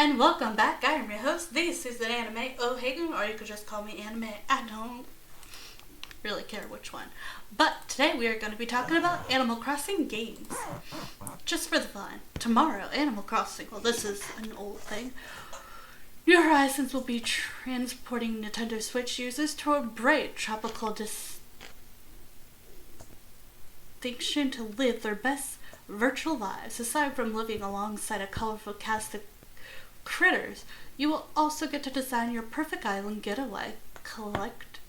And welcome back. I am your host. This is an anime O'Hagan, or you could just call me Anime. I don't really care which one. But today we are going to be talking about Animal Crossing games. Just for the fun. Tomorrow, Animal Crossing. Well, this is an old thing. New Horizons will be transporting Nintendo Switch users to a bright tropical distinction to live their best virtual lives. Aside from living alongside a colorful cast of critters, you will also get to design your perfect island getaway, collect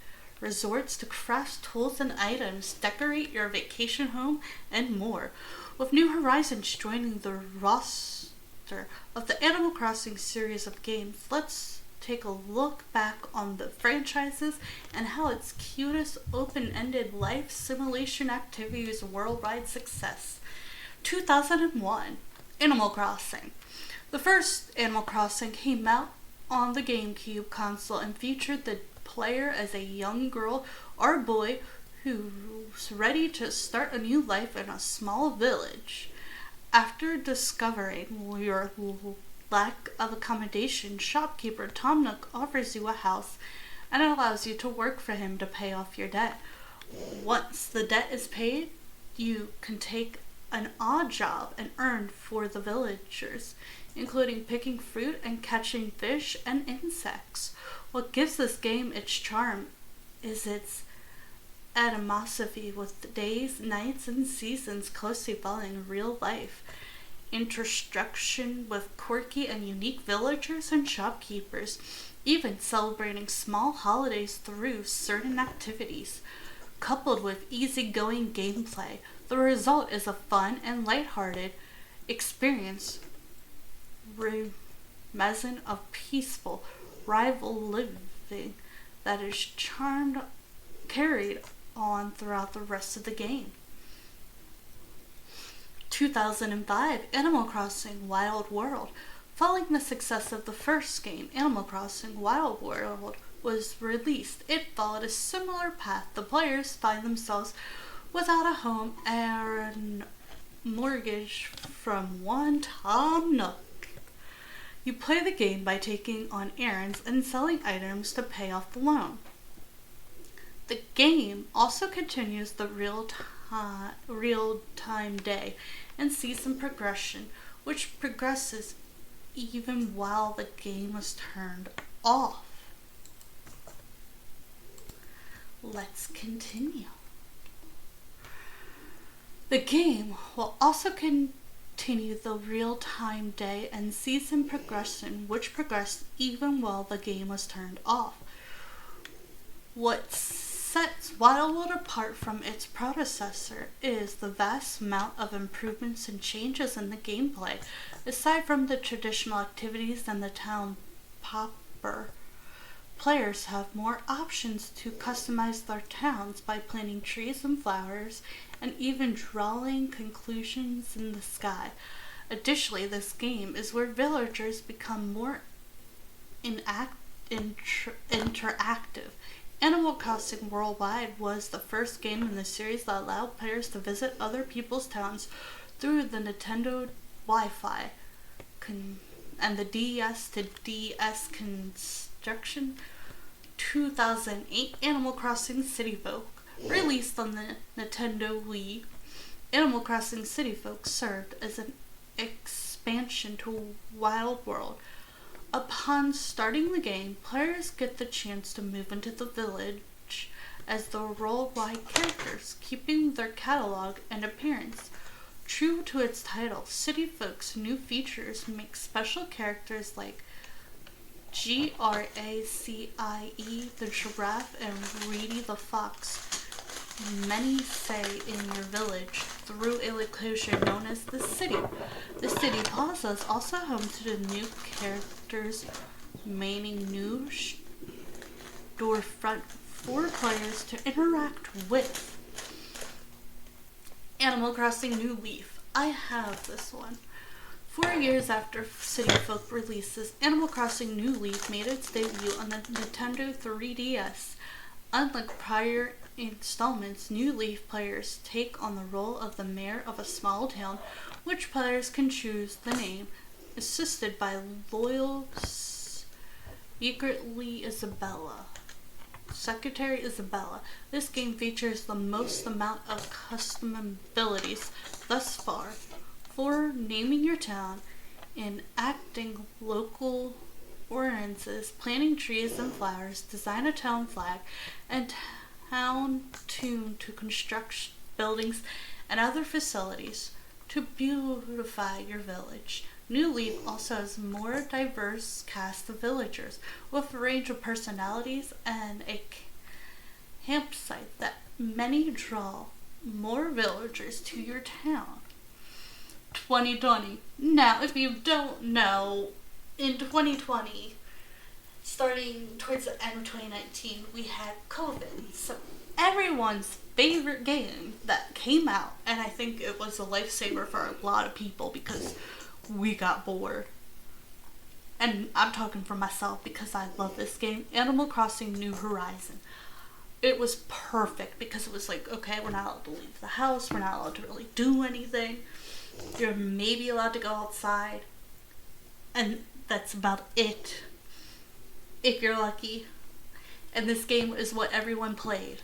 resorts to craft tools and items, decorate your vacation home, and more. With New Horizons joining the roster of the Animal Crossing series of games, let's take a look back on the franchises and how its cutest open-ended life simulation activities worldwide success. 2001, Animal Crossing. The first Animal Crossing came out on the GameCube console and featured the player as a young girl or boy who's ready to start a new life in a small village. After discovering your lack of accommodation, shopkeeper Tom Nook offers you a house and allows you to work for him to pay off your debt. Once the debt is paid, you can take an odd job and earn for the villagers, including picking fruit and catching fish and insects. What gives this game its charm is its animosity, with days, nights, and seasons closely following real life. Interaction with quirky and unique villagers and shopkeepers, even celebrating small holidays through certain activities. Coupled with easygoing gameplay, the result is a fun and lighthearted experience reminiscent of peaceful rival living that is carried on throughout the rest of the game. 2005, Animal Crossing Wild World. Following the success of the first game, Animal Crossing Wild World was released. It followed a similar path. The players find themselves without a home and a mortgage from one Tom Nook. You play the game by taking on errands and selling items to pay off the loan. The game also continues the real-time day and season progression, which progresses even while the game is turned off. Let's continue. The game will also continue the real-time day and season progression, which progressed even while the game was turned off. What sets Wild World apart from its predecessor is the vast amount of improvements and changes in the gameplay. Aside from the traditional activities and the town proper, players have more options to customize their towns by planting trees and flowers and even drawing conclusions in the sky. Additionally, this game is where villagers become more interactive. Animal Crossing Worldwide was the first game in the series that allowed players to visit other people's towns through the Nintendo Wi-Fi and the DS to DS construction. 2008, Animal Crossing City Folk. Released on the Nintendo Wii, Animal Crossing City Folk served as an expansion to Wild World. Upon starting the game, players get the chance to move into the village as the role-wide characters, keeping their catalog and appearance. True to its title, City Folk's new features make special characters like Gracie, the giraffe, and Reedy the fox. Many say in your village through a location known as the city. The city plaza is also home to the new characters, meaning new storefront for players to interact with. Animal Crossing New Leaf. I have this one. 4 years after City Folk releases, Animal Crossing New Leaf made its debut on the Nintendo 3DS. Unlike prior installments, New Leaf players take on the role of the mayor of a small town, which players can choose the name assisted by loyal Secretary Isabella. This game features the most amount of custom abilities thus far for naming your town, enacting local ordinances, planting trees and flowers, design a town flag, and town tune to construct buildings and other facilities to beautify your village. New Leaf also has a more diverse cast of villagers with a range of personalities and a campsite that many draw more villagers to your town. 2020. Now, if you don't know, in 2020, starting towards the end of 2019, we had COVID. So everyone's favorite game that came out, and I think it was a lifesaver for a lot of people because we got bored. And I'm talking for myself because I love this game, Animal Crossing New Horizon. It was perfect because it was like, okay, we're not allowed to leave the house, we're not allowed to really do anything. You're maybe allowed to go outside, and that's about it, if you're lucky. And this game is what everyone played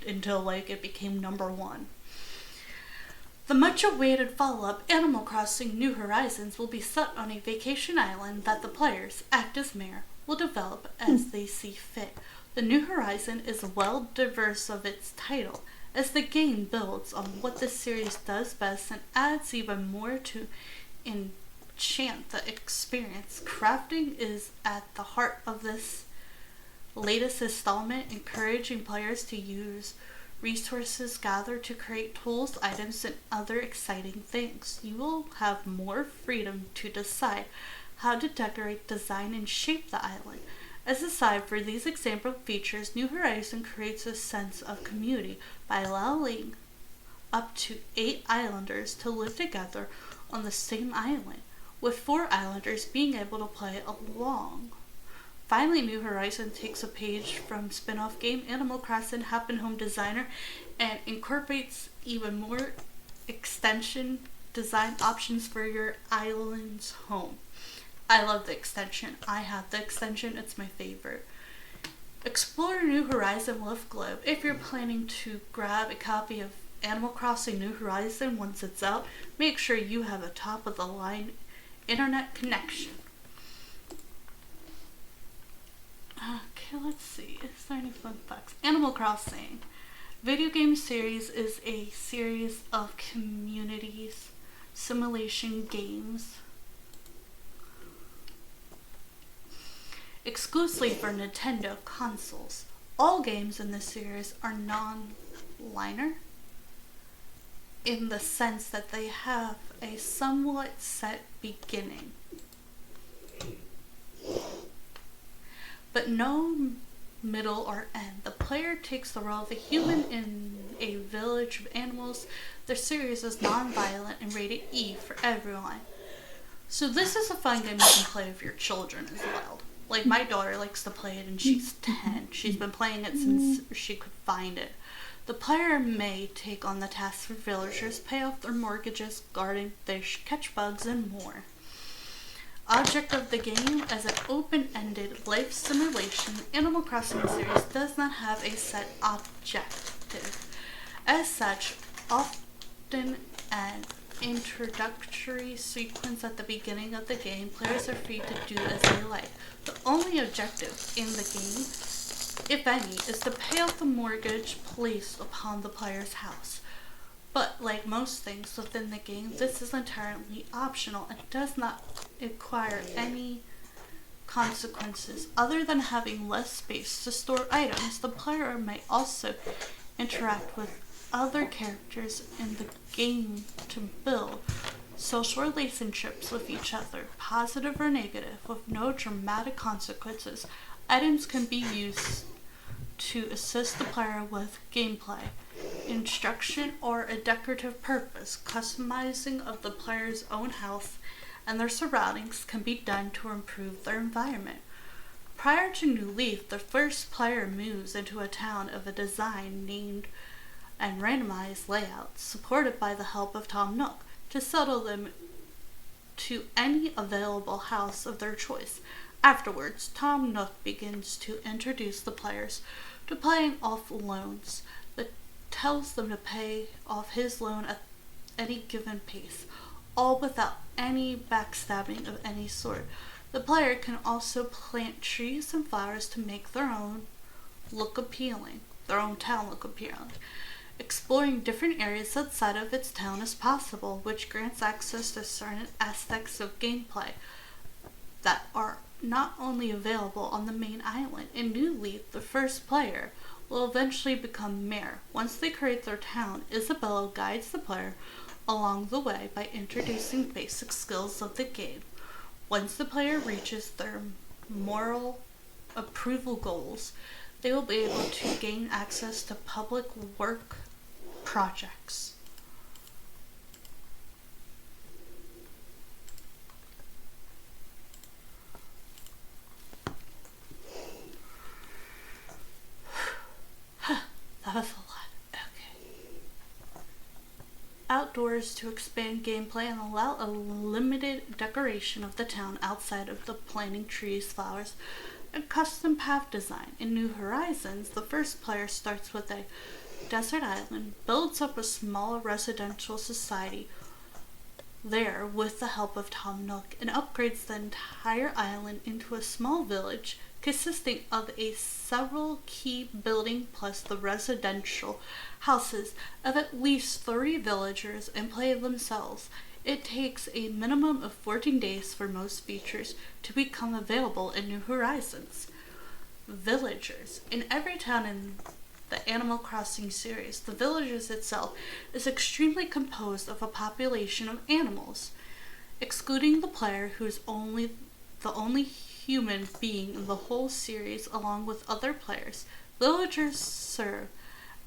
until it became number one. The much awaited follow-up, Animal Crossing New Horizons, will be set on a vacation island that the players, act as mayor, will develop as they see fit. The New Horizon is well diverse of its title, as the game builds on what the series does best and adds even more to enchant the experience. Crafting is at the heart of this latest installment, encouraging players to use resources gathered to create tools, items, and other exciting things. You will have more freedom to decide how to decorate, design, and shape the island. As a side for these example features, New Horizon creates a sense of community by allowing up to 8 islanders to live together on the same island, with 4 islanders being able to play along. Finally, New Horizon takes a page from spin-off game Animal Crossing Happen Home Designer and incorporates even more extension design options for your island's home. I love the extension. I have the extension. It's my favorite. Explore New Horizon with Globe. If you're planning to grab a copy of Animal Crossing New Horizon once it's out, make sure you have a top-of-the-line internet connection. Okay, let's see. Is there any fun facts? Animal Crossing video game series is a series of communities simulation games exclusively for Nintendo consoles. All games in this series are non-linear in the sense that they have a somewhat set beginning, but no middle or end. The player takes the role of a human in a village of animals. The series is non-violent and rated E for everyone. So this is a fun game you can play with your children as well. Like, my daughter likes to play it and she's 10. She's been playing it since she could find it. The player may take on the tasks for villagers, pay off their mortgages, garden, fish, catch bugs, and more. Object of the game: as an open-ended life simulation, Animal Crossing series does not have a set objective. As such, often an introductory sequence at the beginning of the game, players are free to do as they like. The only objective in the game, if any, is to pay off the mortgage placed upon the player's house. But like most things within the game, this is entirely optional and does not require any consequences other than having less space to store items. The player may also interact with other characters in the game to build social relationships with each other, positive or negative, with no dramatic consequences. Items can be used to assist the player with gameplay, instruction, or a decorative purpose. Customizing of the player's own house and their surroundings can be done to improve their environment. Prior to New Leaf, the first player moves into a town of a design named and randomized layouts, supported by the help of Tom Nook. To settle them to any available house of their choice. Afterwards, Tom Nook begins to introduce the players to paying off loans that tells them to pay off his loan at any given pace, all without any backstabbing of any sort. The player can also plant trees and flowers to make their own town look appealing. Exploring different areas outside of its town is possible, which grants access to certain aspects of gameplay that are not only available on the main island. In New Leaf, the first player will eventually become mayor. Once they create their town, Isabella guides the player along the way by introducing basic skills of the game. Once the player reaches their moral approval goals, they will be able to gain access to public work projects. That was a lot. Okay. Outdoors to expand gameplay and allow a limited decoration of the town outside of the planting trees, flowers, and custom path design. In New Horizons, the first player starts with a desert island, builds up a small residential society there with the help of Tom Nook, and upgrades the entire island into a small village consisting of several key buildings plus the residential houses of at least 3 villagers and play themselves. It takes a minimum of 14 days for most features to become available in New Horizons. Villagers. In every town in the Animal Crossing series, the villagers itself is extremely composed of a population of animals, excluding the player who is the only human being in the whole series along with other players. Villagers serve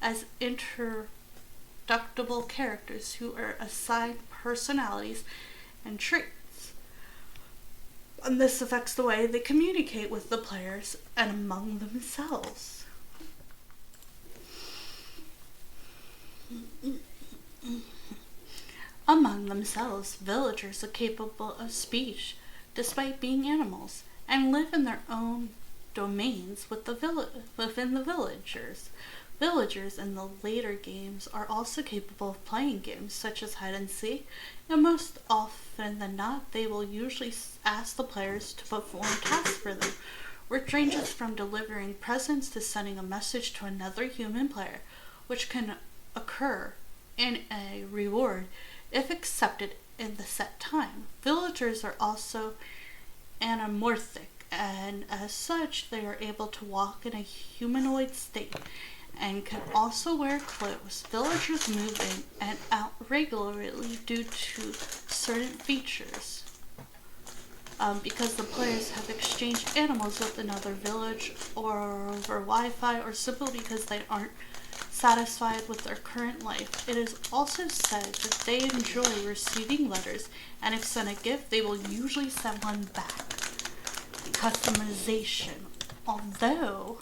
as introducible characters who are assigned personalities and traits, and this affects the way they communicate with the players and among themselves. Among themselves, villagers are capable of speech despite being animals and live in their own domains within the villagers. Villagers in the later games are also capable of playing games such as hide and seek, and most often than not, they will usually ask the players to perform tasks for them, which ranges from delivering presents to sending a message to another human player, which can occur in a reward if accepted in the set time. Villagers are also anamorphic, and as such, they are able to walk in a humanoid state and can also wear clothes. Villagers move in and out regularly due to certain features. Because the players have exchanged animals with another village or over Wi-Fi, or simply because they aren't satisfied with their current life. It is also said that they enjoy receiving letters, and if sent a gift, they will usually send one back. Customization. Although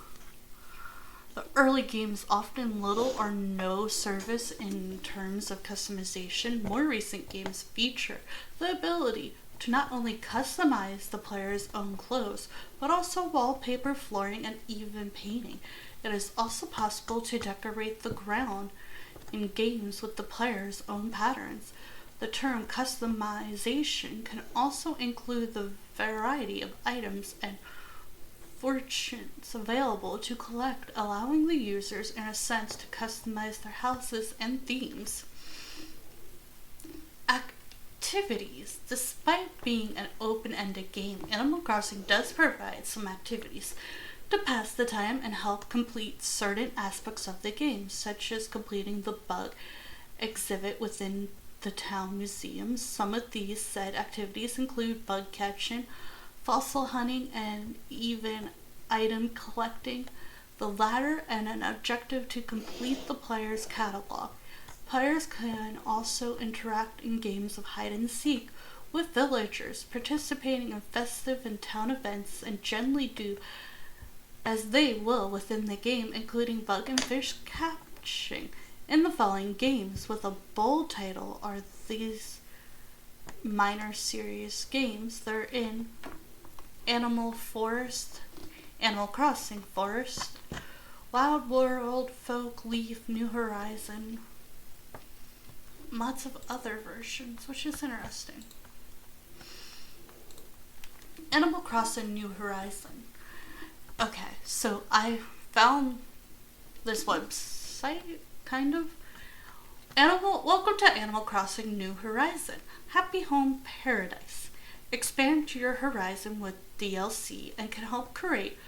the early games often little or no service in terms of customization, more recent games feature the ability to not only customize the player's own clothes, but also wallpaper, flooring, and even painting. It is also possible to decorate the ground in games with the player's own patterns. The term customization can also include the variety of items and fortunes available to collect, allowing the users, in a sense, to customize their houses and themes. Activities. Despite being an open-ended game, Animal Crossing does provide some activities to pass the time and help complete certain aspects of the game, such as completing the bug exhibit within the town museums. Some of these said activities include bug catching, fossil hunting, and even item collecting, the latter and an objective to complete the player's catalog. Players can also interact in games of hide and seek with villagers, participating in festive and town events, and generally do as they will within the game, including bug and fish catching. In the following games with a bold title are these minor series games. They're in Animal Crossing Forest, Wild World, Folk, Leaf, New Horizon, lots of other versions, which is interesting. Animal Crossing New Horizon. Okay, so I found this website, kind of. Welcome to Animal Crossing New Horizon. Happy Home Paradise. Expand your horizon with DLC and can help create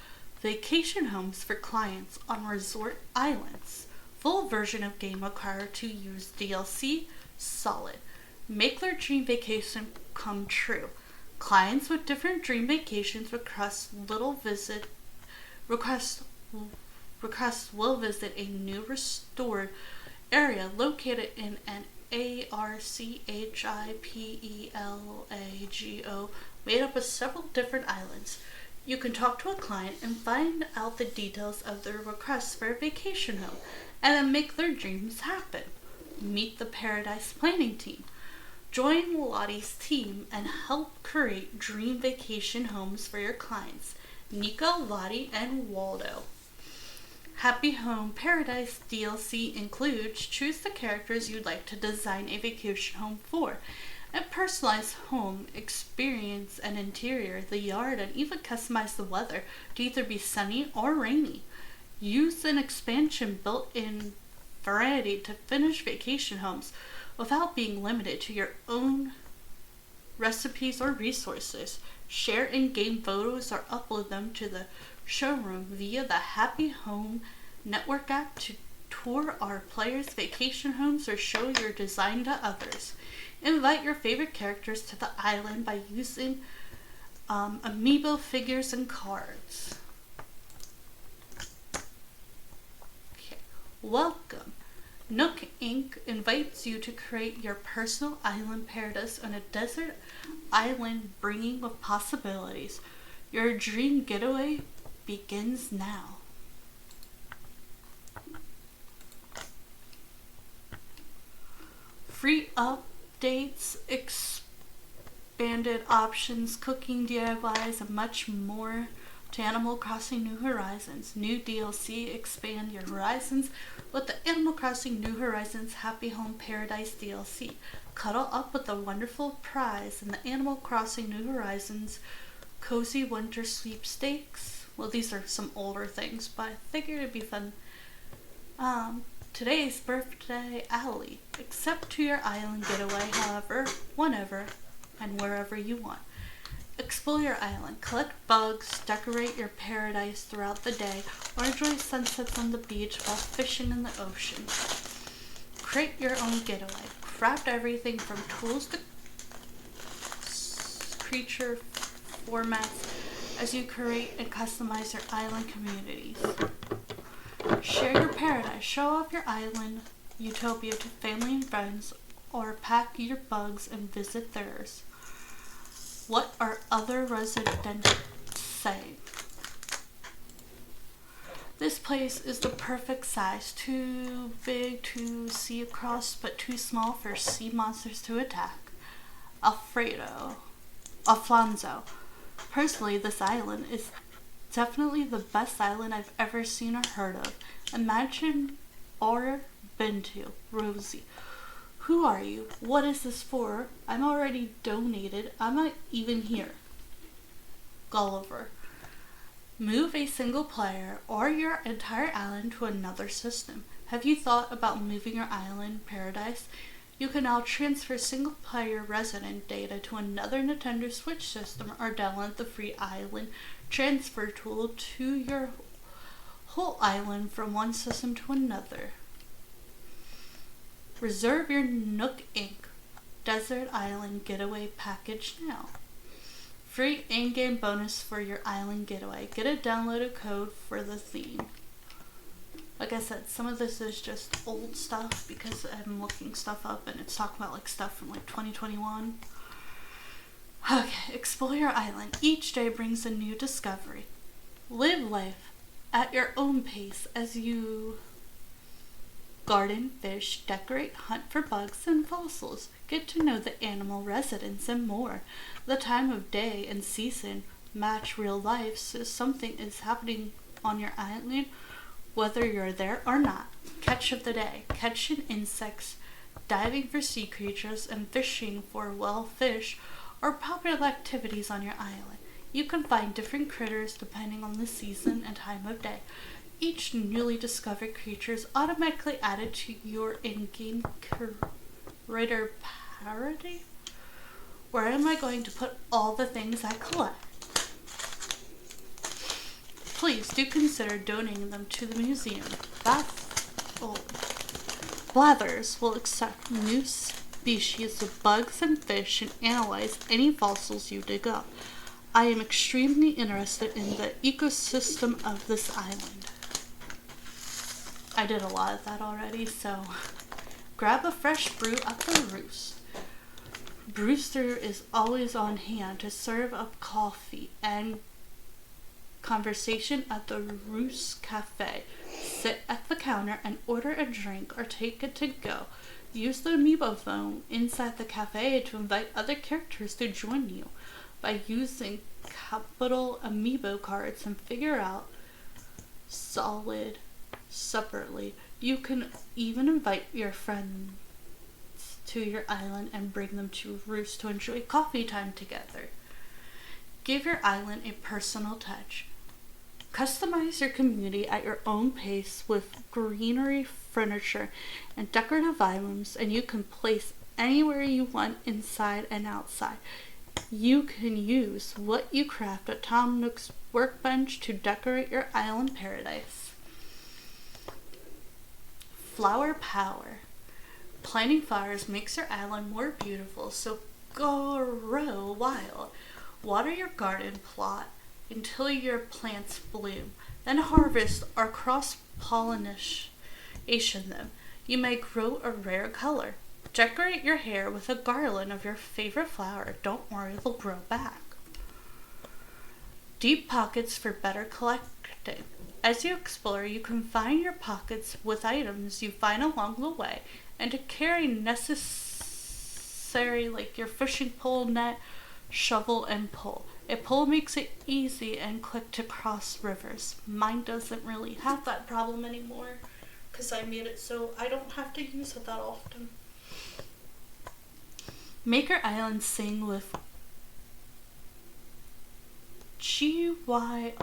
vacation homes for clients on resort islands. Full version of game required to use DLC. Solid. Make their dream vacation come true. Clients with different dream vacations requests will visit a new restored area located in an archipelago made up of several different islands. You can talk to a client and find out the details of their requests for a vacation home and then make their dreams happen. Meet the Paradise Planning Team. Join Lottie's team and help create dream vacation homes for your clients. Nico, Lottie, and Waldo. Happy Home Paradise DLC includes choose the characters you'd like to design a vacation home for, and personalize home experience and interior, the yard, and even customize the weather to either be sunny or rainy. Use an expansion built-in variety to finish vacation homes without being limited to your own recipes or resources. Share in-game photos or upload them to the showroom via the Happy Home Network app to tour our players' vacation homes or show your design to others. Invite your favorite characters to the island by using amiibo figures and cards. Okay. Welcome. Nook Inc. invites you to create your personal island paradise on a desert island brimming with possibilities. Your dream getaway begins now. Free updates, expanded options, cooking DIYs, and much more to Animal Crossing New Horizons. New DLC, expand your horizons with the Animal Crossing New Horizons Happy Home Paradise DLC. Cuddle up with a wonderful prize in the Animal Crossing New Horizons Cozy Winter Sweepstakes. Well, these are some older things, but I figured it'd be fun. Today's birthday alley. Accept to your island getaway, however, whenever, and wherever you want. Explore your island, collect bugs, decorate your paradise throughout the day, or enjoy sunsets on the beach while fishing in the ocean. Create your own getaway. Craft everything from tools to creature formats as you create and customize your island communities. Share your paradise. Show off your island utopia to family and friends, or pack your bugs and visit theirs. What are other residents saying? This place is the perfect size. Too big to see across, but too small for sea monsters to attack. Alfonso. Personally, this island is definitely the best island I've ever seen or heard of. Imagine or been to. Rosie. Who are you? What is this for? I'm already donated. I'm not even here. Gulliver. Move a single player or your entire island to another system. Have you thought about moving your island paradise? You can now transfer single player resident data to another Nintendo Switch system or download the free island transfer tool to your whole island from one system to another. Reserve your Nook Inc. Desert Island Getaway package now. Free in-game bonus for your island getaway. Get a downloaded code for the theme. Like I said, some of this is just old stuff because I'm looking stuff up and it's talking about like stuff from like 2021. Okay, explore your island. Each day brings a new discovery. Live life at your own pace as you garden, fish, decorate, hunt for bugs and fossils. Get to know the animal residents and more. The time of day and season match real life, so something is happening on your island whether you're there or not. Catch of the day. Catching insects, diving for sea creatures, and fishing for fish are popular activities on your island. You can find different critters depending on the season and time of day. Each newly discovered creature is automatically added to your in-game curator parody. Where am I going to put all the things I collect? Please do consider donating them to the museum. Blathers will accept new species of bugs and fish and analyze any fossils you dig up. I am extremely interested in the ecosystem of this island. I did a lot of that already, so grab a fresh brew at the Roost. Brewster is always on hand to serve up coffee and conversation at the Roost Cafe. Sit at the counter and order a drink or take it to go. Use the amiibo phone inside the cafe to invite other characters to join you. By using capital amiibo cards and figure out solid separately. You can even invite your friends to your island and bring them to Roost to enjoy coffee time together. Give your island a personal touch. Customize your community at your own pace with greenery, furniture, and decorative items, and you can place anywhere you want inside and outside. You can use what you craft at Tom Nook's workbench to decorate your island paradise. Flower power. Planting flowers makes your island more beautiful, so grow wild. Water your garden plot until your plants bloom. Then harvest or cross-pollination them. You may grow a rare color. Decorate your hair with a garland of your favorite flower. Don't worry, they'll grow back. Deep pockets for better collecting. As you explore, you can find your pockets with items you find along the way, and to carry necessary like your fishing pole, net, shovel, and pole. A pole makes it easy and quick to cross rivers. Mine doesn't really have that problem anymore because I made it so I don't have to use it that often. Maker Island sing with Gyroids.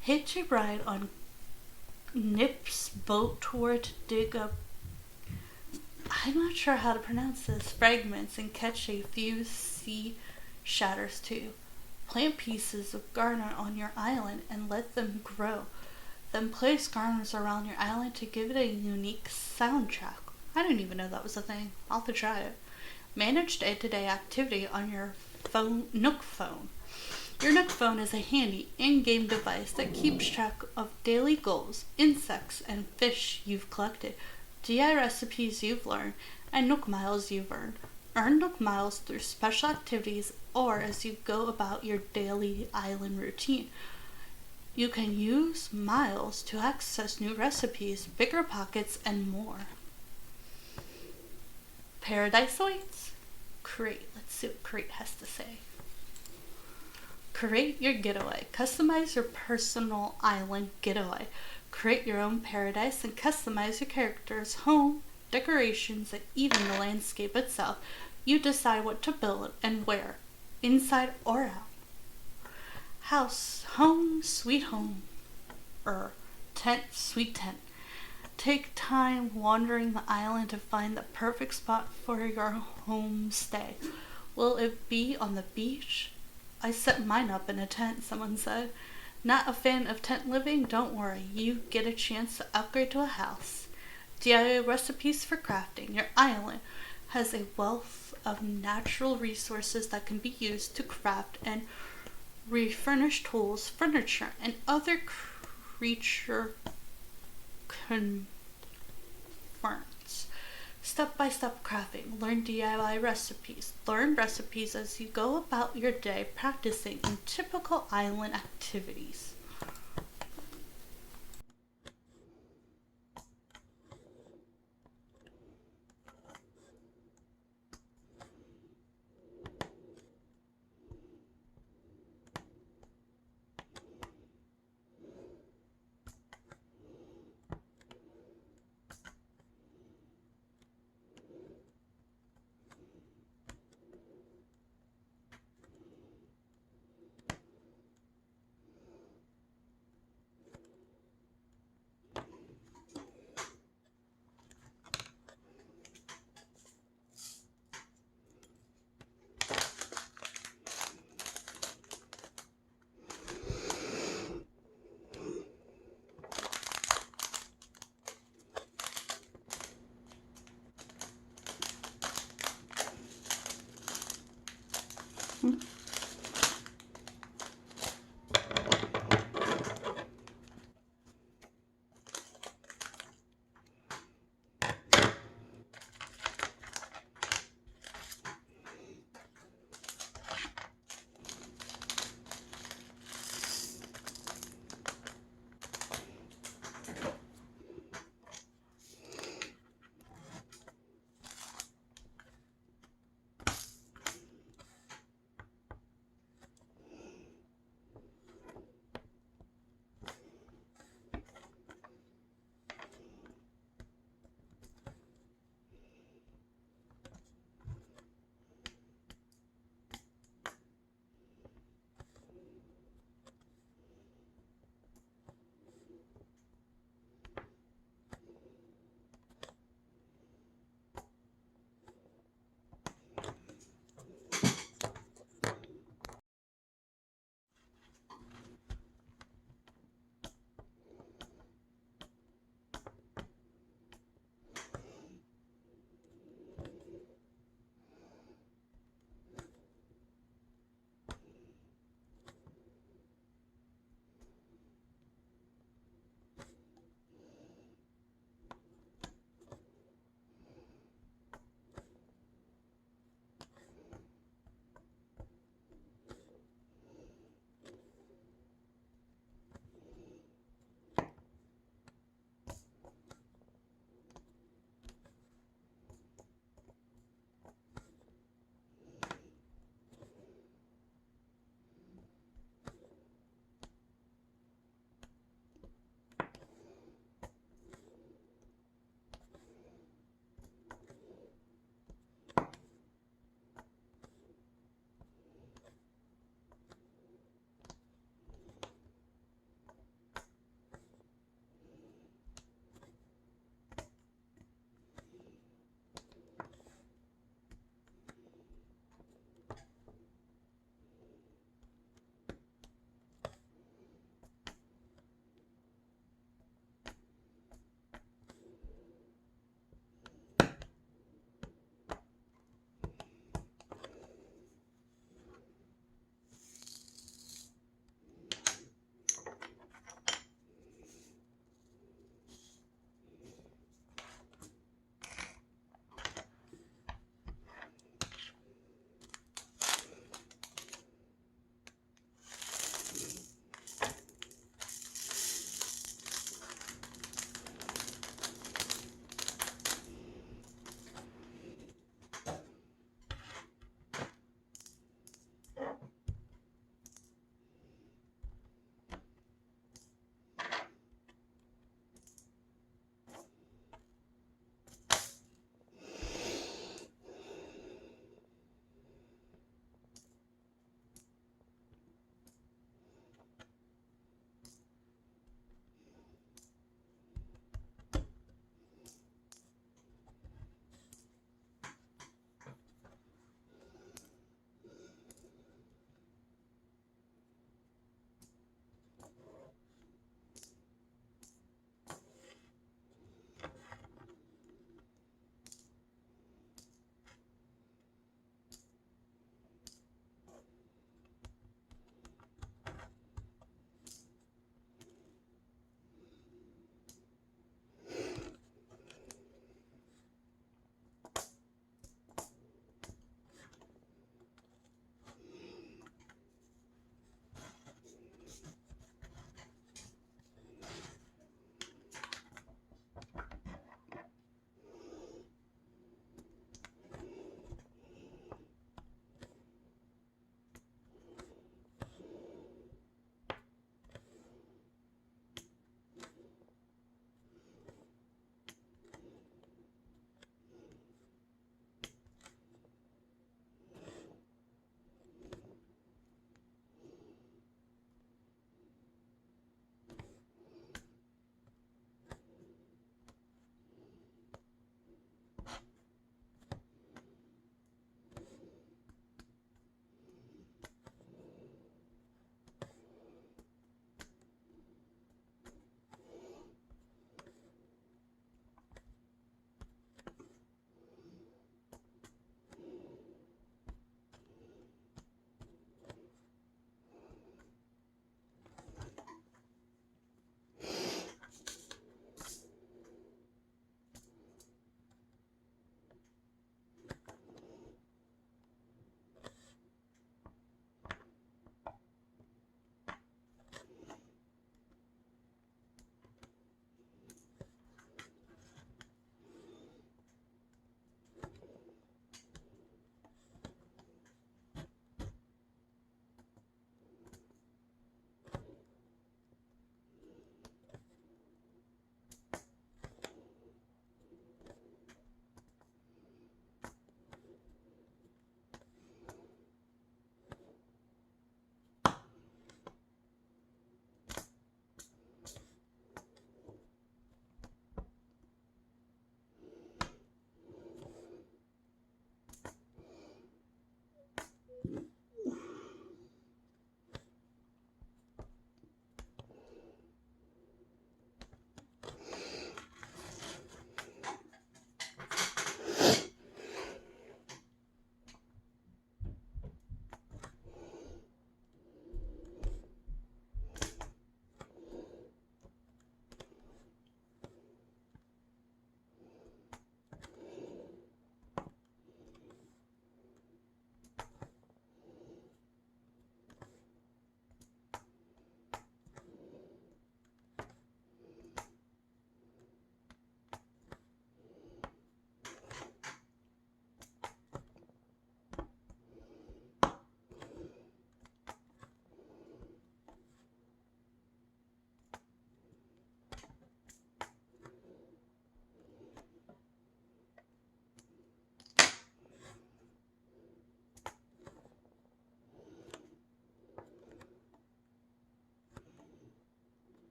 Hitch a ride on Nip's boat toward to dig up, I'm not sure how to pronounce this, fragments and catch a few sea shatters too. Plant pieces of garnet on your island and let them grow. Then place garnets around your island to give it a unique soundtrack. I didn't even know that was a thing. I'll have to try it. Manage day-to-day activity on your Nook phone. Your Nook phone is a handy in-game device that keeps track of daily goals, insects, and fish you've collected, GI recipes you've learned, and Nook miles you've earned. Earn Nook miles through special activities or as you go about your daily island routine. You can use miles to access new recipes, bigger pockets, and more. Paradise awaits? Crate. Let's see what Crate has to say. Create your getaway. Customize your personal island getaway. Create your own paradise and customize your character's home, decorations, and even the landscape itself. You decide what to build and where, inside or out. House, home, sweet home, tent, sweet tent. Take time wandering the island to find the perfect spot for your homestay. Will it be on the beach? I set mine up in a tent, someone said. Not a fan of tent living? Don't worry, you get a chance to upgrade to a house. DIY recipes for crafting. Your island has a wealth of natural resources that can be used to craft and refurnish tools, furniture, and other creature concerns. Step-by-step crafting. Learn DIY recipes. Learn recipes as you go about your day practicing in typical island activities.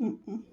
Mm-mm.